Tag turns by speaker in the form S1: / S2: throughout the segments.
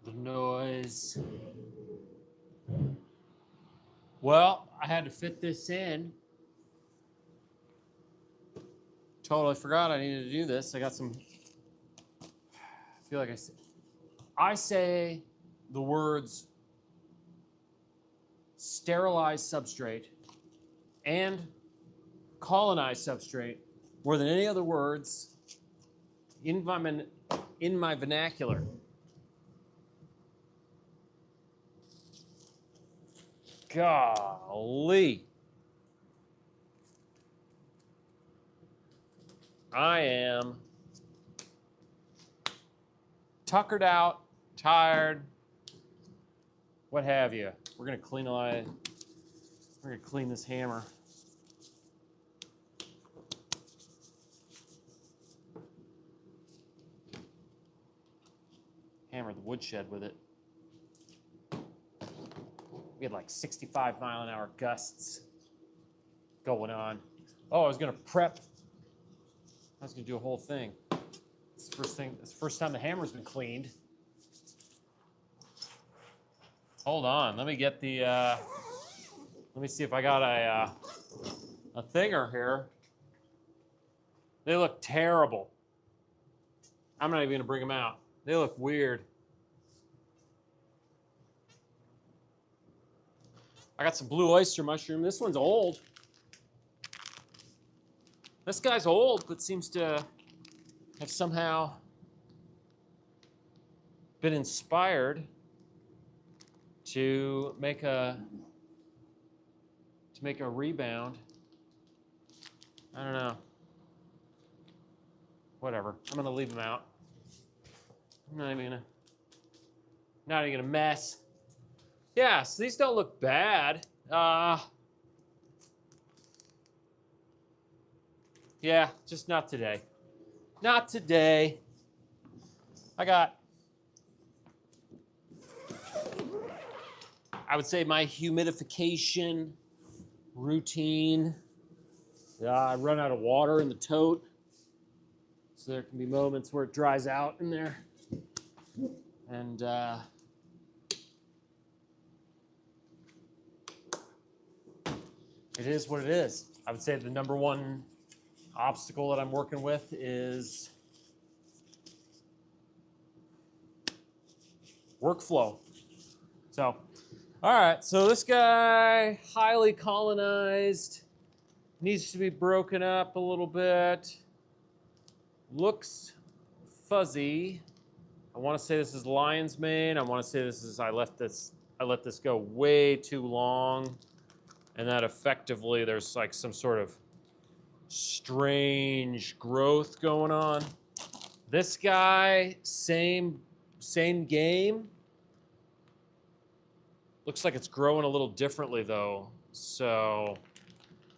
S1: The noise. Well, I had to fit this in. Totally forgot I needed to do this. I got some. I feel like I say the words sterilized substrate and colonized substrate more than any other words in my vernacular. Golly. I am tuckered out, tired, what have you. We're gonna clean this hammer. Hammer the woodshed with it. We had like 65-mile-an-hour gusts going on. Oh, I was gonna prep. I was gonna do a whole thing. It's the first thing. It's the first time the hammer's been cleaned. Hold on. Let me get the. Let me see if I got a thinger here. They look terrible. I'm not even gonna bring them out. They look weird. I got some blue oyster mushroom. This one's old. This guy's old, but seems to have somehow been inspired to make a rebound. I don't know. Whatever. I'm gonna leave them out. I'm not even gonna mess. Yeah, so these don't look bad. Yeah, just not today. Not today. I would say my humidification routine. I run out of water in the tote. So there can be moments where it dries out in there. And it is what it is. I would say the number one obstacle that I'm working with is workflow. So, all right, so this guy, highly colonized, needs to be broken up a little bit. Looks fuzzy. I want to say this is lion's mane. I want to say this is I let this go way too long, and that effectively there's like some sort of strange growth going on. This guy, same game. Looks like it's growing a little differently though, so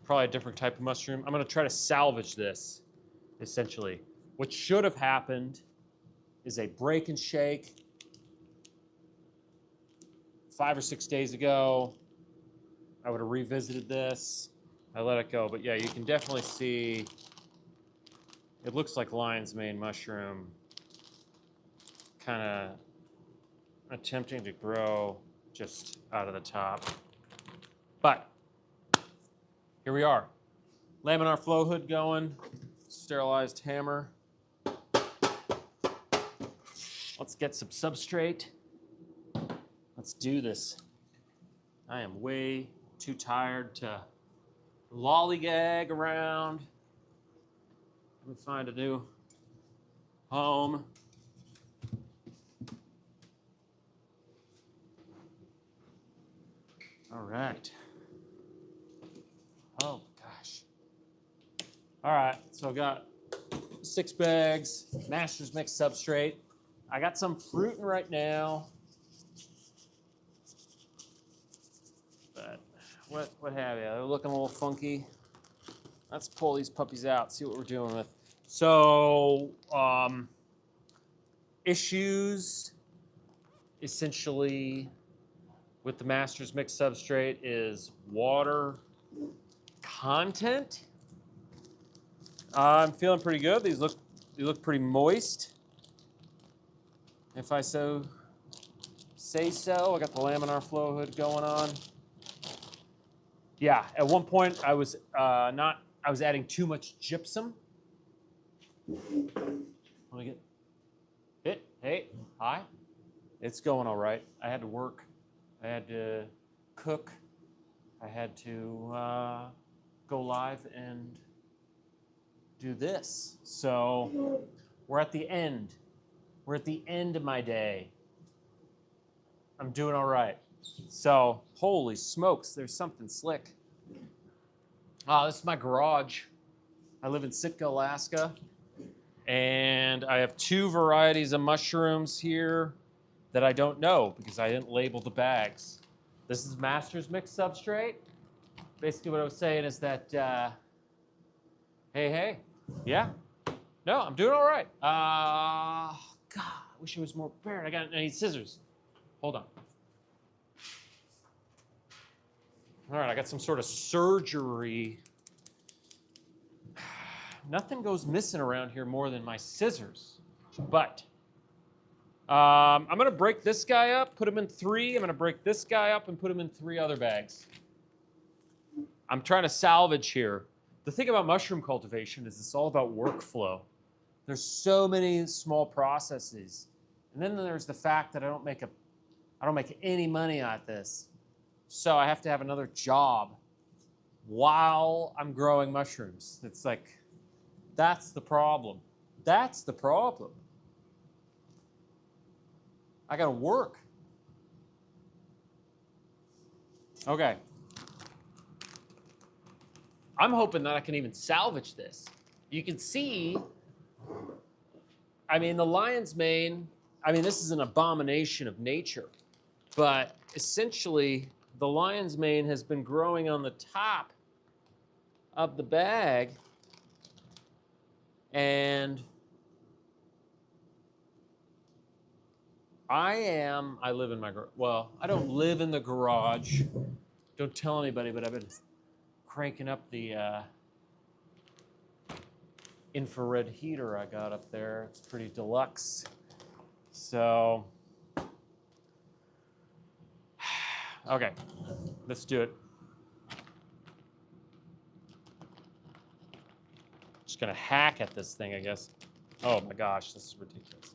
S1: probably a different type of mushroom. I'm gonna try to salvage this, essentially. What should have happened is a break and shake 5 or 6 days ago. I would have revisited this. I let it go, but yeah, you can definitely see it looks like lion's mane mushroom kind of attempting to grow just out of the top. But here we are. Laminar flow hood going, sterilized hammer. Let's get some substrate. Let's do this. I am way too tired to lollygag around. Let me find a new home. All right. Oh, gosh. All right, so I've got 6 bags, Master's Mix substrate. I got some fruiting right now. But what have you? They're looking a little funky. Let's pull these puppies out, see what we're doing with. So, issues essentially with the Master's Mix substrate is water content. I'm feeling pretty good. They look pretty moist, if I so say so. I got the laminar flow hood going on. Yeah, at one point I was adding too much gypsum. Let me get it. Hey, hi. It's going all right. I had to work. I had to cook. I had to go live and do this. So we're at the end. We're at the end of my day. I'm doing all right. So, holy smokes, there's something slick. This is my garage. I live in Sitka, Alaska, and I have 2 varieties of mushrooms here that I don't know because I didn't label the bags. This is Master's Mix substrate. Basically what I was saying is that, hey, yeah, no, I'm doing all right. God, I wish I was more prepared. I need scissors. Hold on. All right, I got some sort of surgery. Nothing goes missing around here more than my scissors. But I'm going to break this guy up, put him in 3. I'm going to break this guy up and put him in 3 other bags. I'm trying to salvage here. The thing about mushroom cultivation is it's all about workflow. There's so many small processes. And then there's the fact that I don't make any money at this. So I have to have another job while I'm growing mushrooms. It's like, that's the problem. That's the problem. I gotta work. Okay. I'm hoping that I can even salvage this. You can see, I mean, the lion's mane, I mean, this is an abomination of nature, but essentially, the lion's mane has been growing on the top of the bag, and I live in my garage. Well, I don't live in the garage. Don't tell anybody, but I've been cranking up the infrared heater I got up there. It's pretty deluxe. So, okay, let's do it. Just gonna hack at this thing, I guess. Oh my gosh, this is ridiculous.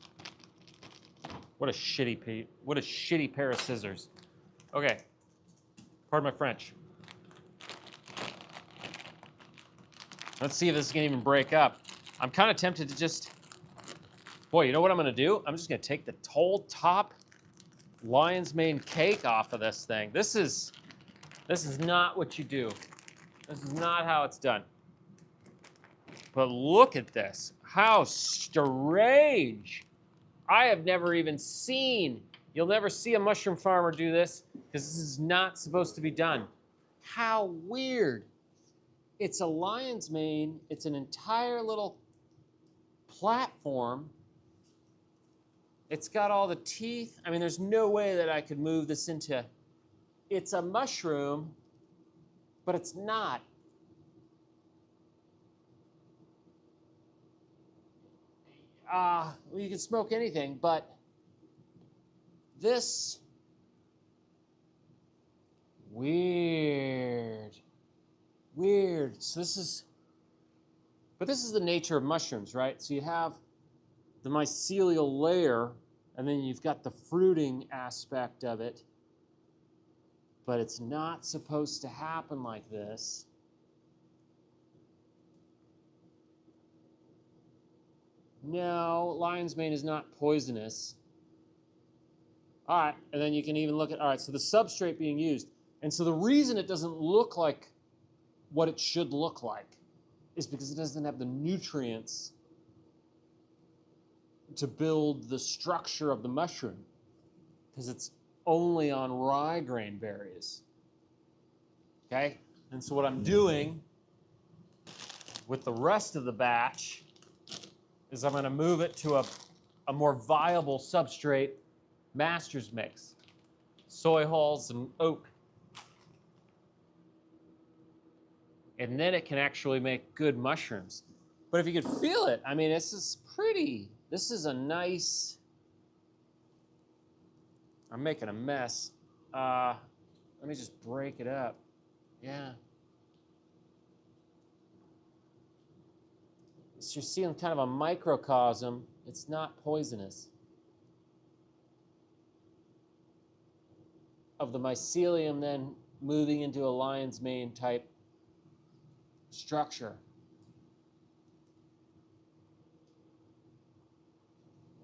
S1: What a shitty pair of scissors. Okay, pardon my French. Let's see if this can even break up. I'm kind of tempted to just, boy, you know what I'm gonna do? I'm just gonna take the whole top lion's mane cake off of this thing. This is not what you do. This is not how it's done. But look at this. How strange. I have never even seen, you'll never see a mushroom farmer do this because this is not supposed to be done. How weird. It's a lion's mane. It's an entire little platform. It's got all the teeth. I mean, there's no way that I could move this into, it's a mushroom, but it's not. Well, you can smoke anything, but this, weird. So this is the nature of mushrooms, right? So you have the mycelial layer, and then you've got the fruiting aspect of it, but it's not supposed to happen like this. No, lion's mane is not poisonous. All right, and then you can even look at, all right, so the substrate being used. And so the reason it doesn't look like what it should look like is because it doesn't have the nutrients to build the structure of the mushroom, because it's only on rye grain berries. Okay? And so what I'm doing with the rest of the batch is I'm going to move it to a more viable substrate, master's mix, soy hulls and oak. And then it can actually make good mushrooms. But if you could feel it, I mean, this is pretty. This is a nice, I'm making a mess. Let me just break it up. Yeah. So you're seeing kind of a microcosm. It's not poisonous. Of the mycelium then moving into a lion's mane type structure.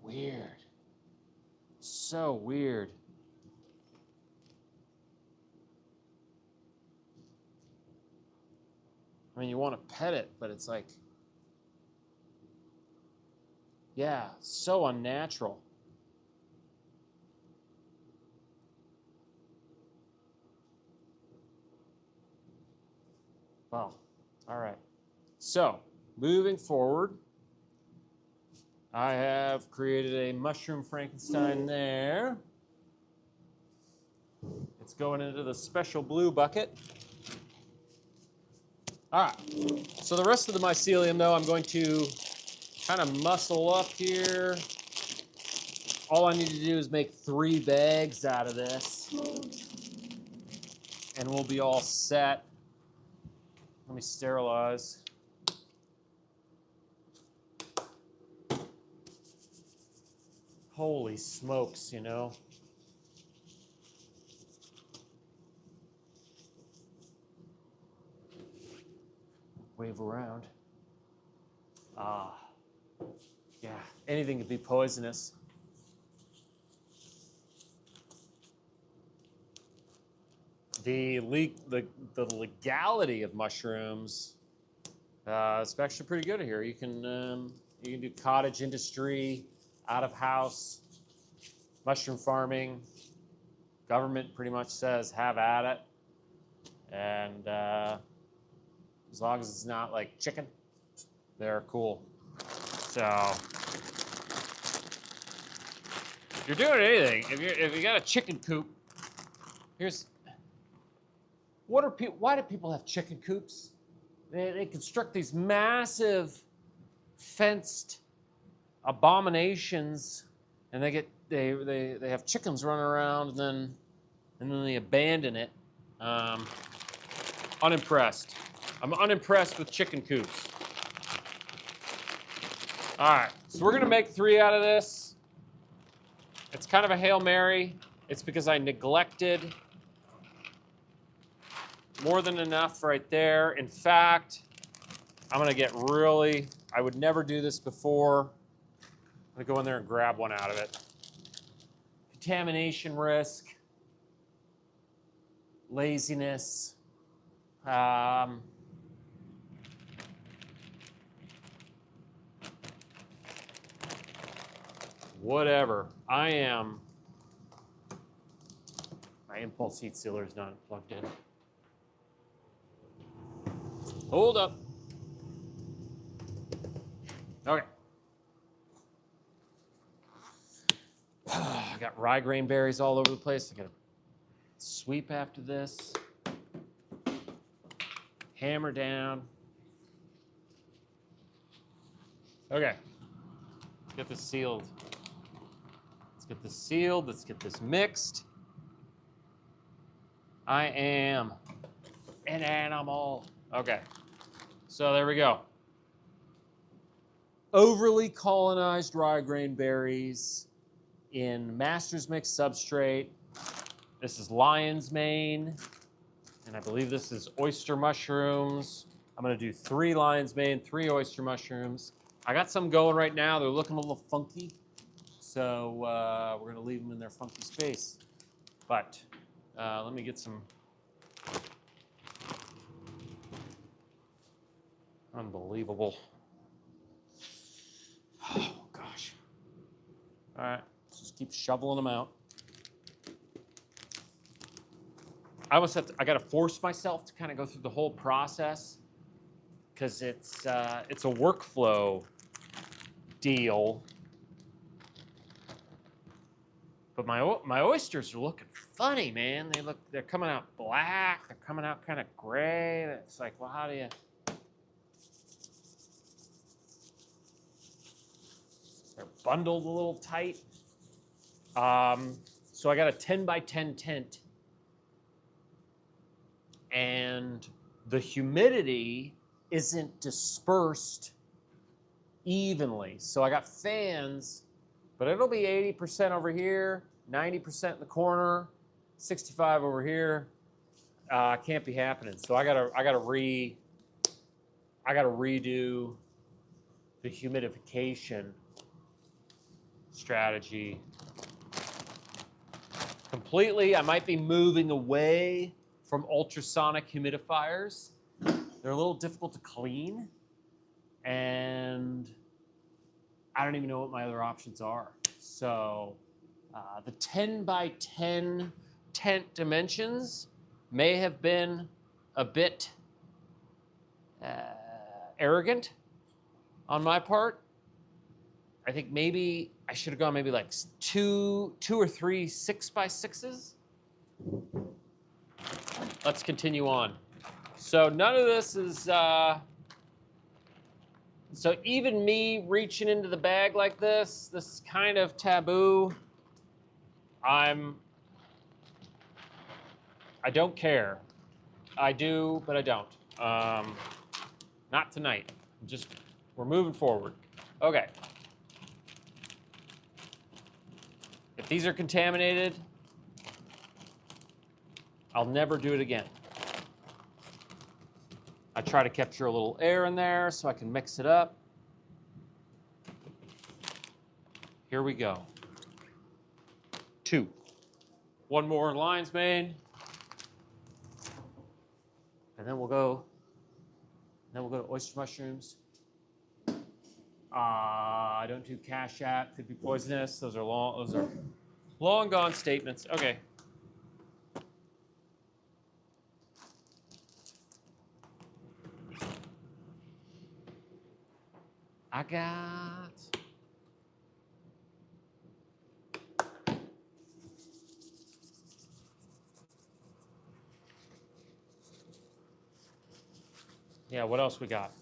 S1: Weird. So weird. I mean, you want to pet it, but it's like, yeah, so unnatural. Wow. All right. So, moving forward, I have created a mushroom Frankenstein there. It's going into the special blue bucket. All right. So the rest of the mycelium, though, I'm going to kind of muscle up here. All I need to do is make 3 bags out of this, and we'll be all set. Let me sterilize. Holy smokes, you know. Wave around. Ah, yeah, anything could be poisonous. The legality of mushrooms, it's actually pretty good here. You can do cottage industry, out of house, mushroom farming. Government pretty much says have at it, and as long as it's not like chicken, they're cool. So if you're doing anything, if you got a chicken coop, here's why do people have chicken coops? They construct these massive fenced abominations, and they have chickens running around, and then they abandon it. Unimpressed. I'm unimpressed with chicken coops. All right, so we're gonna make 3 out of this. It's kind of a Hail Mary. It's because I neglected more than enough right there. In fact, I'm gonna get really, I would never do this before. I'm gonna go in there and grab one out of it. Contamination risk, laziness, whatever. My impulse heat sealer is not plugged in. Hold up. Okay. I got rye grain berries all over the place. I got to sweep after this. Hammer down. Okay. Let's get this sealed. Let's get this sealed. Let's get this mixed. I am an animal. Okay. So there we go. Overly colonized rye grain berries in master's mix substrate. This is lion's mane, and I believe this is oyster mushrooms. I'm gonna do 3 lion's mane, 3 oyster mushrooms. I got some going right now. They're looking a little funky, so we're gonna leave them in their funky space. But let me get some. Unbelievable. Oh, gosh. All right, let's just keep shoveling them out. I got to force myself to kind of go through the whole process because it's a workflow deal. But my oysters are looking funny, man. They're coming out black. They're coming out kind of gray. It's like, well, how do you? They're bundled a little tight. So So I got a 10 by 10 tent, and the humidity isn't dispersed evenly. So I got fans, but it'll be 80% over here, 90% in the corner, 65 over here. Can't be happening. So I gotta redo the humidification strategy completely. I might be moving away from ultrasonic humidifiers. They're a little difficult to clean, and I don't even know what my other options are. So the 10 by 10 tent dimensions may have been a bit arrogant on my part. I think maybe I should have gone maybe like two or three 6 by 6s. Let's continue on. So none of this is, so even me reaching into the bag like this is kind of taboo. I don't care. I do, but I don't. Not tonight. We're moving forward. Okay. If these are contaminated, I'll never do it again. I try to capture a little air in there so I can mix it up. Here we go. 2. One more lion's mane. And then we'll go to oyster mushrooms. I don't do cash app, could be poisonous. Those are long gone statements. Okay. I got what else we got?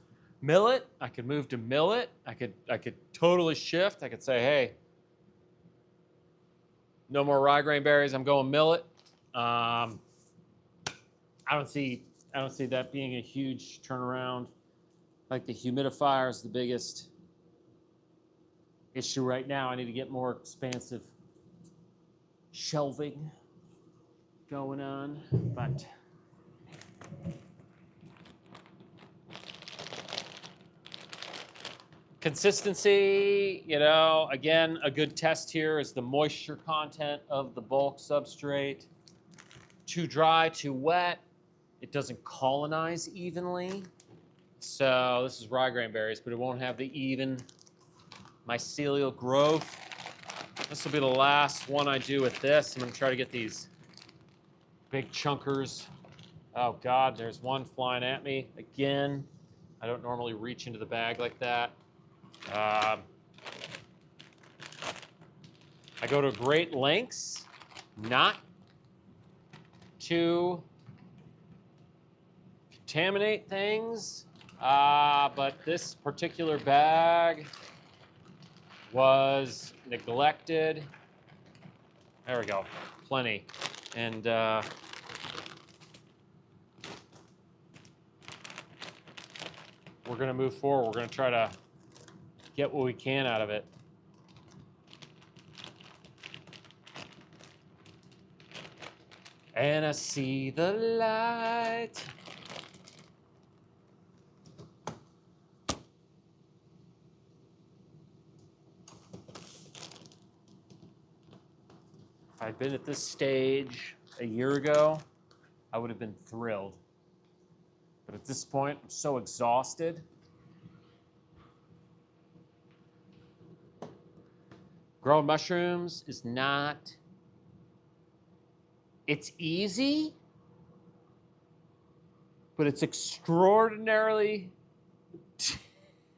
S1: Millet. I could move to millet. I could totally shift. I could say, hey, no more rye grain berries. I'm going millet. I don't see that being a huge turnaround. Like the humidifier is the biggest issue right now. I need to get more expansive shelving going on, but consistency, again, a good test here is the moisture content of the bulk substrate. Too dry, too wet, it doesn't colonize evenly. So this is rye grain berries, but it won't have the even mycelial growth. This will be the last one I do with this. I'm going to try to get these big chunkers. Oh God, there's one flying at me again. I don't normally reach into the bag like that. I go to great lengths not to contaminate things, but this particular bag was neglected. There we go, plenty. And we're gonna move forward. We're gonna try to get what we can out of it. And I see the light. If I'd been at this stage a year ago, I would have been thrilled. But at this point, I'm so exhausted. Growing mushrooms is not, it's easy, but it's extraordinarily,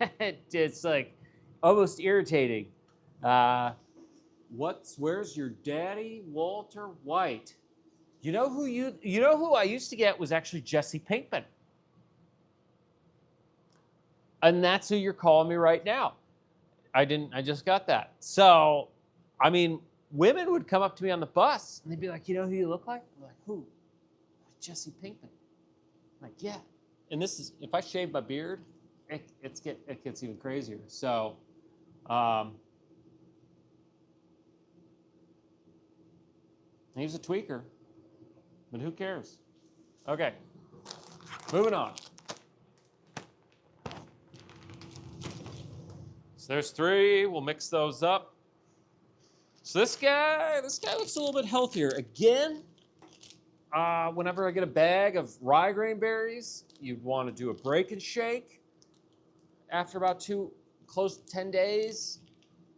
S1: it's like almost irritating. Where's your daddy, Walter White? You know who I used to get was actually Jesse Pinkman. And that's who you're calling me right now. I just got that. So, I mean, women would come up to me on the bus and they'd be like, you know who you look like? I'm like, who? Jesse Pinkman. I'm like, yeah. And this is, if I shave my beard, it gets even crazier. So, he's a tweaker, but who cares? Okay, moving on. So there's 3. We'll mix those up. So this guy looks a little bit healthier. Again, whenever I get a bag of rye grain berries, you'd want to do a break and shake after about close to 10 days.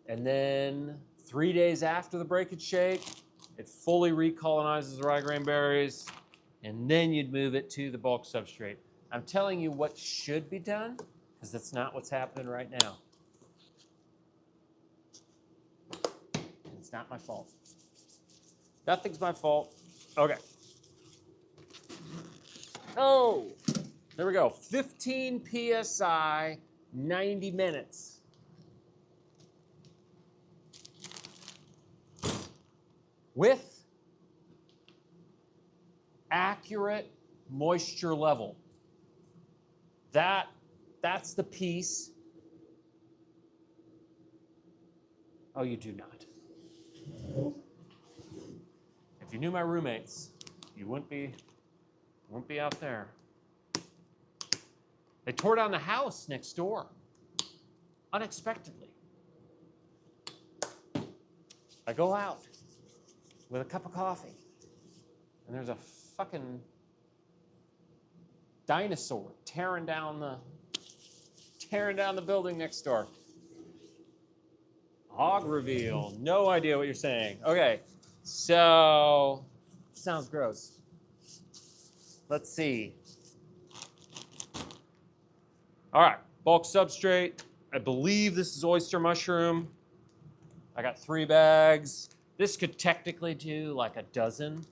S1: And then 3 days after the break and shake, it fully recolonizes the rye grain berries. And then you'd move it to the bulk substrate. I'm telling you what should be done, because that's not what's happening right now. It's not my fault. Nothing's my fault. Okay. Oh, there we go. 15 PSI, 90 minutes. With accurate moisture level. That's the piece. Oh, you do not. If you knew my roommates, you wouldn't be out there. They tore down the house next door, unexpectedly. I go out with a cup of coffee, and there's a fucking dinosaur tearing down the building next door. Hog reveal. No idea what you're saying. Okay, so sounds gross. Let's see. All right, bulk substrate. I believe this is oyster mushroom. I got 3 bags. This could technically do like a dozen,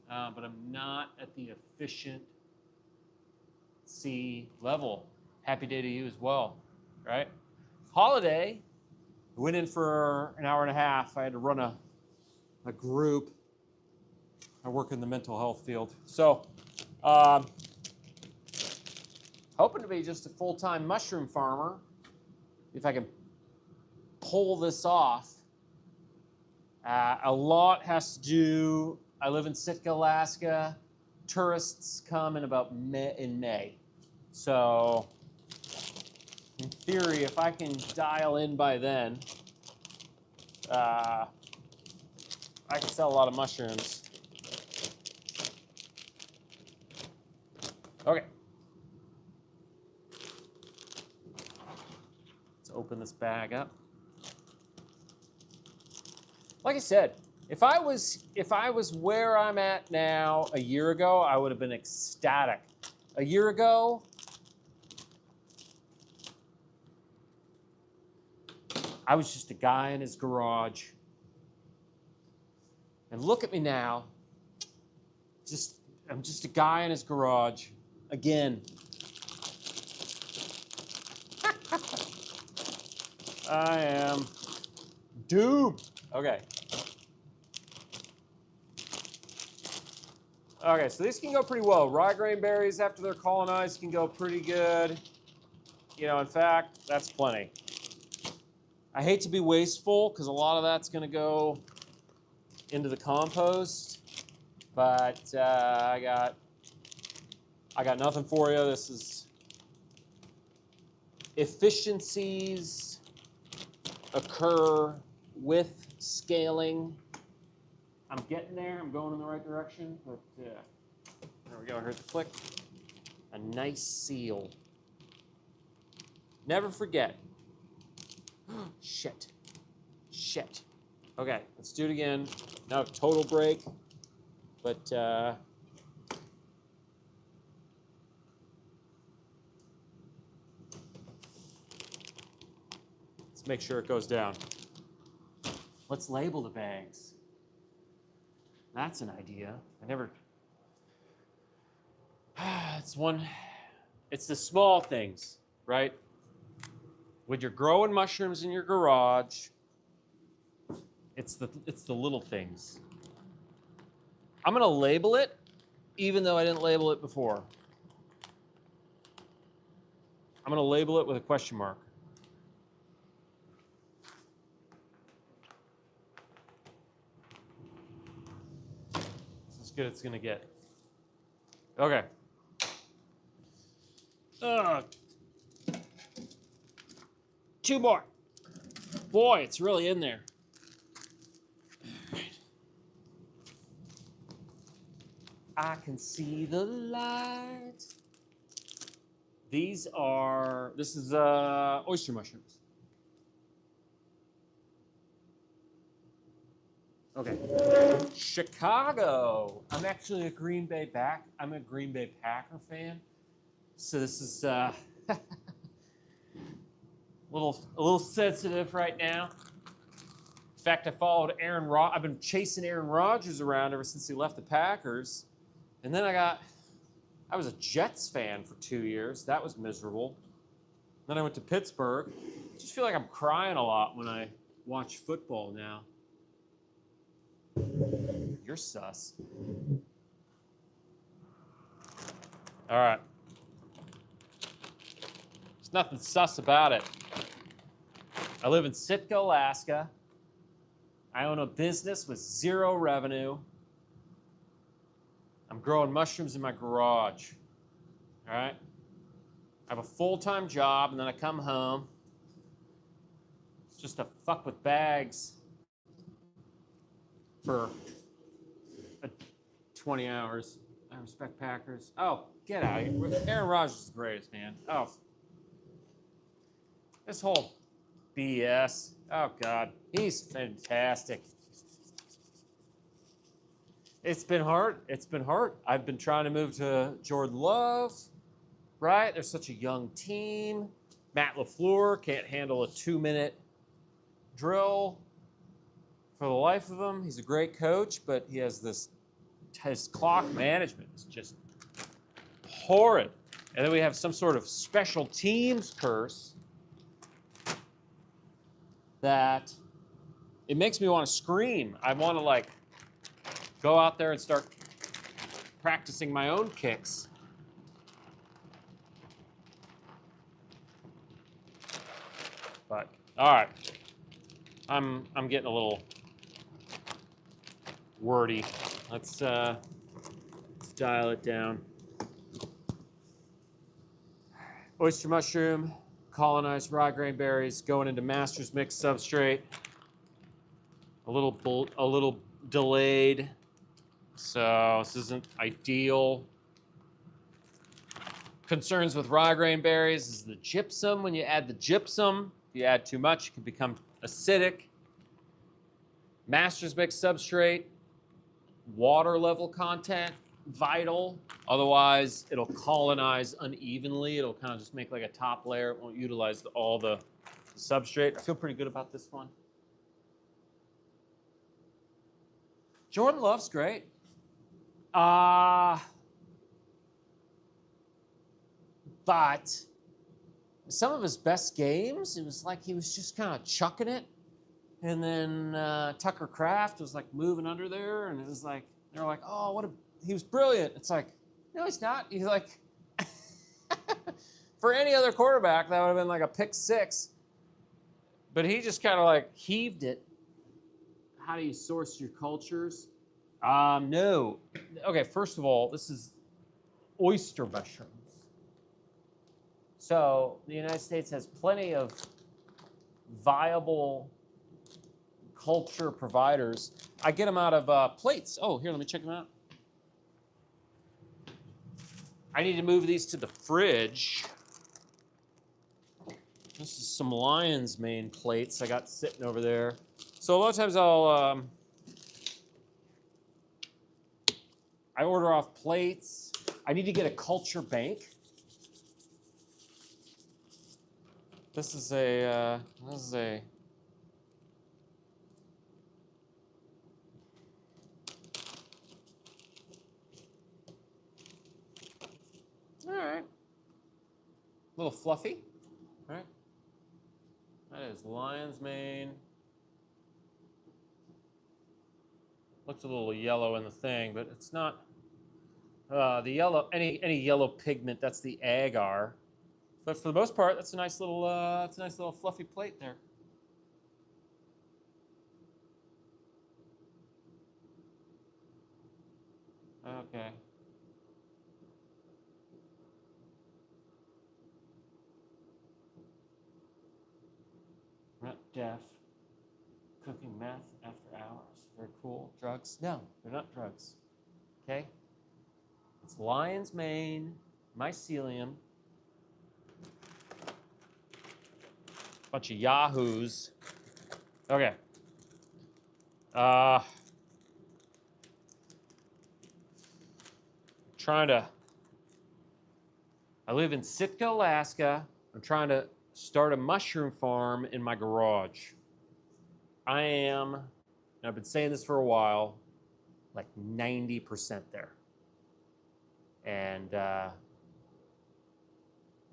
S1: but I'm not at the efficiency level. Happy day to you as well, right? Holiday. I went in for an hour and a half. I had to run a group. I work in the mental health field. So, hoping to be just a full-time mushroom farmer. If I can pull this off. A lot has to do, I live in Sitka, Alaska. Tourists come in May. So, in theory, if I can dial in by then, I can sell a lot of mushrooms. Okay. Let's open this bag up. Like I said, if I was where I'm at now a year ago, I would have been ecstatic. A year ago, I was just a guy in his garage. And look at me now. I'm just a guy in his garage. Again. I am doomed. Okay. Okay, so these can go pretty well. Rye grain berries, after they're colonized, can go pretty good. You know, in fact, that's plenty. I hate to be wasteful because a lot of that's going to go into the compost, but I got nothing for you. This is efficiencies occur with scaling. I'm getting there. I'm going in the right direction, but there we go. Here's the click. A nice seal. Never forget. Shit. Okay, let's do it again. Now total break, but let's make sure it goes down. Let's label the bags. That's an idea. It's the small things, right? When you're growing mushrooms in your garage It's the little things. I'm gonna label it, even though I didn't label it before. I'm gonna label it with a question mark. This is good it's gonna get. Okay. Two more. Boy, it's really in there. I can see the light. This is oyster mushrooms. Okay. Chicago. I'm actually a Green Bay Packer fan. So this is a little sensitive right now. In fact, I've been chasing Aaron Rodgers around ever since he left the Packers. And then I was a Jets fan for 2 years. That was miserable. Then I went to Pittsburgh. I just feel like I'm crying a lot when I watch football now. You're sus. All right. There's nothing sus about it. I live in Sitka, Alaska. I own a business with 0 revenue. I'm growing mushrooms in my garage. All right? I have a full-time job, and then I come home just to fuck with bags for 20 hours. I respect Packers. Oh, get out of here. Aaron Rodgers is the greatest, man. Oh. This whole BS. Oh, God. He's fantastic. It's been hard. It's been hard. I've been trying to move to Jordan Love, right? They're such a young team. Matt LaFleur can't handle a 2-minute drill for the life of him. He's a great coach, but he has his clock management is just horrid. And then we have some sort of special teams curse that it makes me want to scream. I want to go out there and start practicing my own kicks. But all right, I'm getting a little wordy. Let's dial it down. Oyster mushroom, colonized rye grain berries, going into master's mix substrate. A little delayed. So this isn't ideal. Concerns with rye grain berries is the gypsum. When you add the gypsum, if you add too much, it can become acidic. Master's mix substrate, water level content, vital. Otherwise, it'll colonize unevenly. It'll kind of just make like a top layer. It won't utilize all the substrate. I feel pretty good about this one. Jordan Love's great. But some of his best games, it was like he was just kind of chucking it. And then Tucker Kraft was like moving under there, and it was like, they were like, oh, he was brilliant. It's like, no, he's not. He's like, for any other quarterback, that would have been like a pick 6. But he just kind of like heaved it. How do you source your cultures? No. Okay, first of all, this is oyster mushrooms. So the United States has plenty of viable culture providers. I get them out of plates. Oh, here, let me check them out. I need to move these to the fridge. This is some lion's mane plates I got sitting over there. So a lot of times I order off plates. I need to get a culture bank. This is a all right. A little fluffy, all right? That is lion's mane. Looks a little yellow in the thing, but it's not the yellow. Any yellow pigment, that's the agar. But for the most part, that's a nice little fluffy plate there. Okay. Not deaf. Cooking meth after hours. Very cool. Drugs? No, they're not drugs. Okay? It's lion's mane, mycelium. Bunch of yahoos. Okay. I live in Sitka, Alaska. I'm trying to start a mushroom farm in my garage. And I've been saying this for a while, like 90% there. And I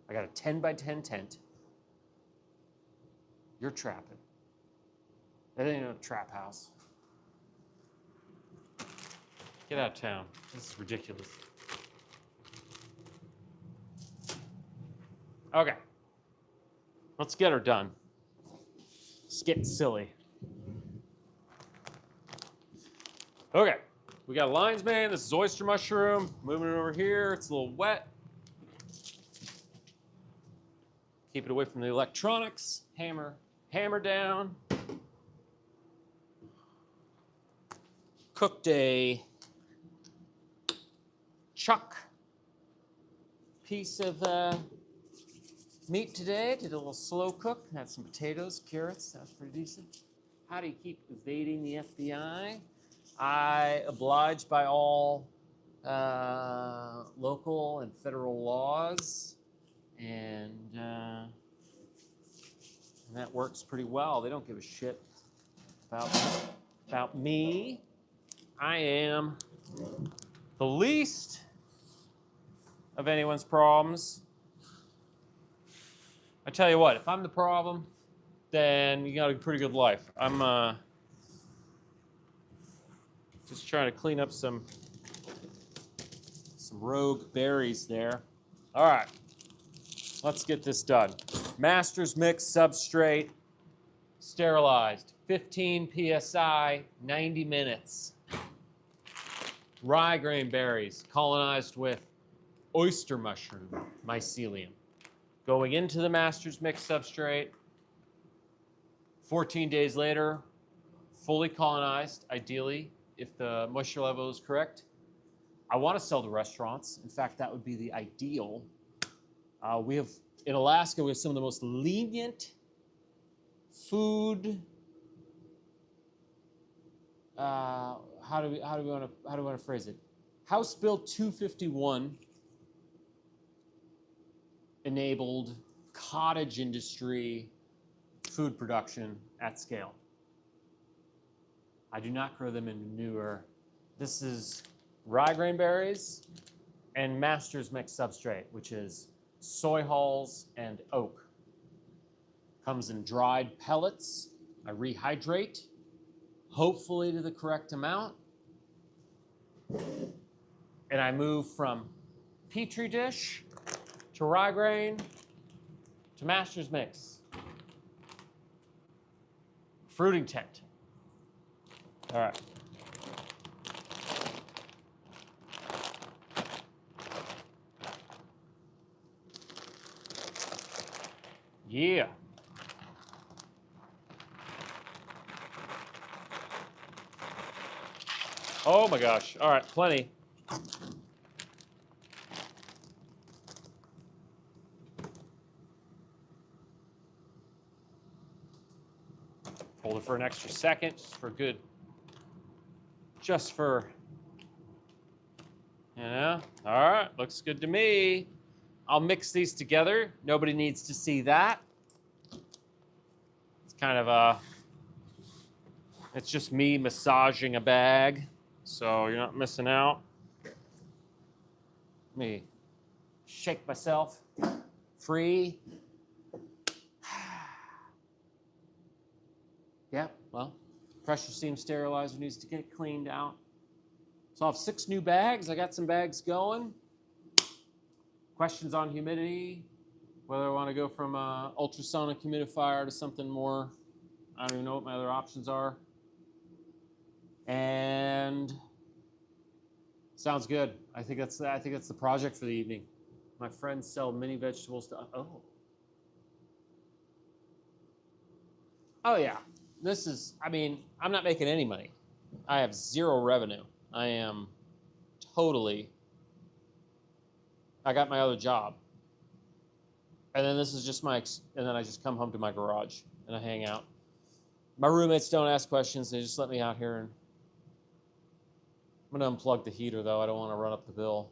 S1: got a 10 by 10 tent. You're trapping. That ain't a trap house. Get out of town. This is ridiculous. Okay. Let's get her done. It's getting silly. Okay. We got lion's mane. This is oyster mushroom. Moving it over here. It's a little wet. Keep it away from the electronics. Hammer down. Cooked a chuck piece of meat today. Did a little slow cook. Had some potatoes, carrots. That was pretty decent. How do you keep evading the FBI? I oblige by all local and federal laws, and that works pretty well. They don't give a shit about me. I am the least of anyone's problems. I tell you what, if I'm the problem, then you got a pretty good life. I'm just trying to clean up some rogue berries there. All right, let's get this done. Master's Mix substrate, sterilized, 15 psi, 90 minutes. Rye grain berries, colonized with oyster mushroom, mycelium. Going into the Master's Mix substrate, 14 days later, fully colonized, ideally, if the moisture level is correct. I want to sell to restaurants. In fact, that would be the ideal. In Alaska, we have some of the most lenient food. How do we want to phrase it? House Bill 251 enabled cottage industry food production at scale. I do not grow them in manure. This is rye grain berries and Master's Mix substrate, which is soy hulls and oak. Comes in dried pellets. I rehydrate, hopefully to the correct amount. And I move from Petri dish to rye grain to Master's Mix. Fruiting tent. All right. Yeah. Oh my gosh. All right, plenty. Hold it for an extra second, just for, all right, looks good to me. I'll mix these together. Nobody needs to see that. It's kind of it's just me massaging a bag, so you're not missing out. Let me shake myself free. Yeah, well, Pressure steam sterilizer needs to get cleaned out. So I'll have 6 new bags. I got some bags going. Questions on humidity, whether I want to go from an ultrasonic humidifier to something more. I don't even know what my other options are. And sounds good. I think that's the project for the evening. My friends sell mini vegetables to Oh yeah. This is, I mean, I'm not making any money. I have 0 revenue. I am totally, I got my other job. And then this is just and then I just come home to my garage and I hang out. My roommates don't ask questions. They just let me out here. And I'm going to unplug the heater, though. I don't want to run up the bill.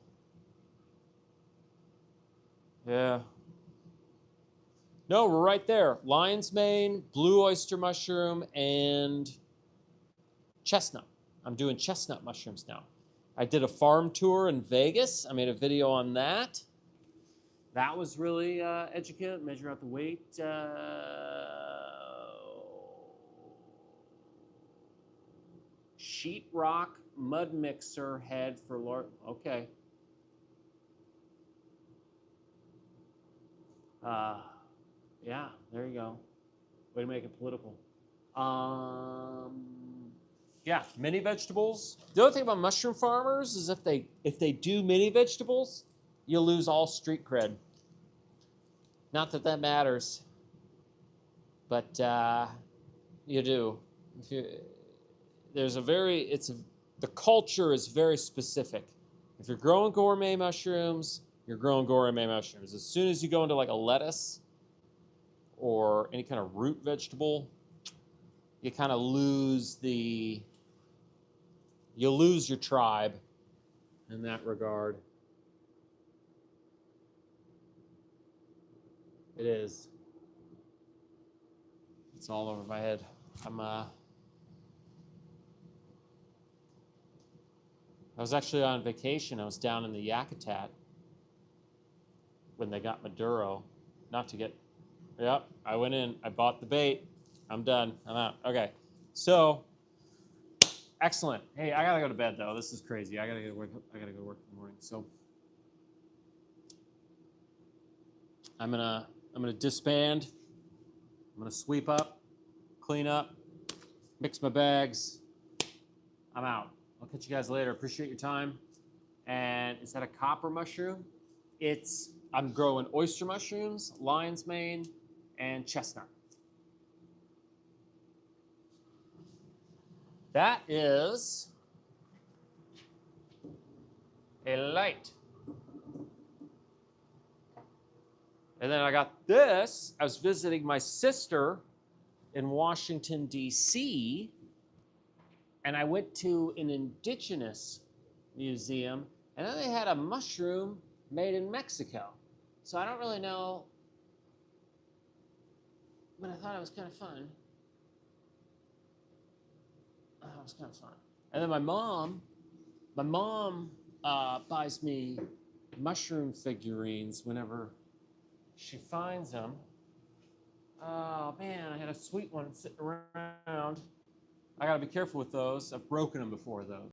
S1: Yeah. No, we're right there. Lion's mane, blue oyster mushroom, and chestnut. I'm doing chestnut mushrooms now. I did a farm tour in Vegas. I made a video on that. That was really educative. Measure out the weight. Sheetrock mud mixer head for Larson. Okay. Yeah, there you go. Way to make it political. Yeah, mini vegetables. The other thing about mushroom farmers is if they do mini vegetables, you lose all street cred. Not that that matters, but you do. The culture is very specific. If you're growing gourmet mushrooms, you're growing gourmet mushrooms. As soon as you go into like a lettuce or any kind of root vegetable, you kind of lose your tribe in that regard. It is. It's all over my head. I was actually on vacation. I was down in the Yakutat when they got Maduro. Yep, I went in. I bought the bait. I'm done. I'm out. Okay. So, excellent. Hey, I gotta go to bed though. This is crazy. I gotta go to work in the morning. So, I'm gonna disband. I'm gonna sweep up, clean up, mix my bags. I'm out. I'll catch you guys later. Appreciate your time. And is that a copper mushroom? I'm growing oyster mushrooms, lion's mane, and chestnut. That is a light. And then I got this. I was visiting my sister in Washington, D.C., and I went to an indigenous museum, and then they had a mushroom made in Mexico. So I don't really know, but I thought it was kind of fun. It was kind of fun. And then my mom buys me mushroom figurines whenever she finds them. Oh man, I had a sweet one sitting around. I gotta be careful with those. I've broken them before though.